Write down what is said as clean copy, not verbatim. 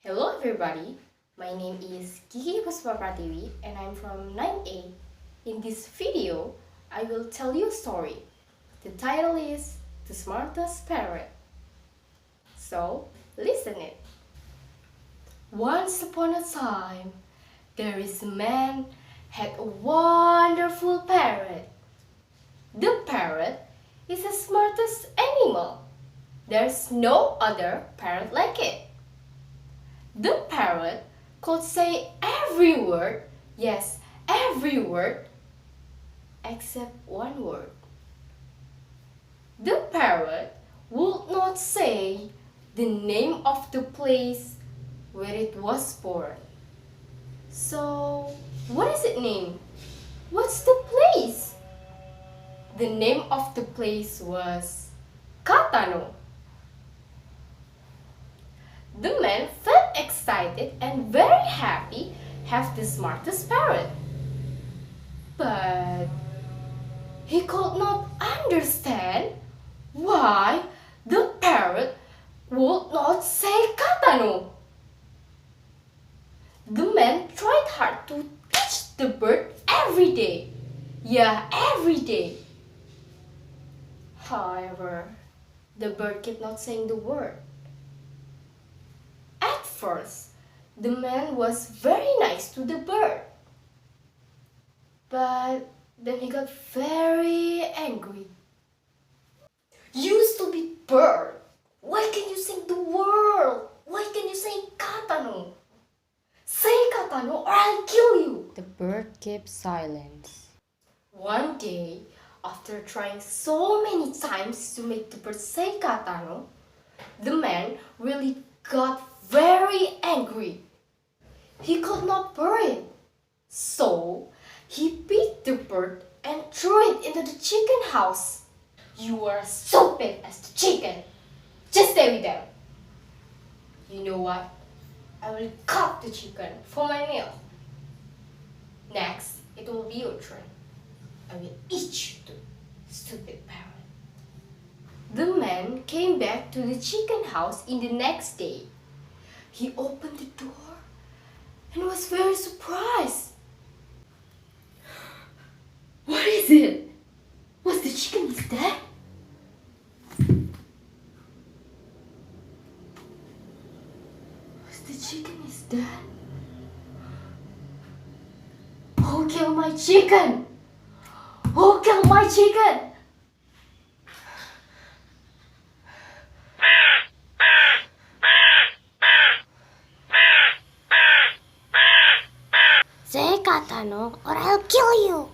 Hello everybody, my name is Gigih Puspa Pratiwi and I'm from 9A. In this video, I will tell you a story. The title is The Smartest Parrot. So, listen it. Once upon a time, there is a man had a wonderful parrot. The parrot is the smartest animal. There's no other parrot like it. The parrot could say every word, yes, every word, except one word. The parrot would not say the name of the place where it was born. So, what is its name? What's the place? The name of the place was Katano. The man felt excited and very happy to have the smartest parrot. But he could not understand why the parrot would not say Katano. The man tried hard to teach the bird every day. Yeah, every day. However, the bird kept not saying the word. At first, the man was very nice to the bird. But then he got very angry. You stupid bird! Why can't you sing the word? Why can't you sing Katano? Say Katano or I'll kill you! The bird kept silence. One day, after trying so many times to make the bird say Katano, the man really got very angry. He could not bear it. So, he beat the bird and threw it into the chicken house. You are as stupid as the chicken. Just stay with them. You know what? I will cook the chicken for my meal. Next, it will be your turn. I will eat you too, stupid parrot. The man came back to the chicken house in the next day. He opened the door and was very surprised. What is it? Was the chicken dead? Was the chicken dead? Who killed my chicken? Who killed my chicken? Say Katano or I'll kill you.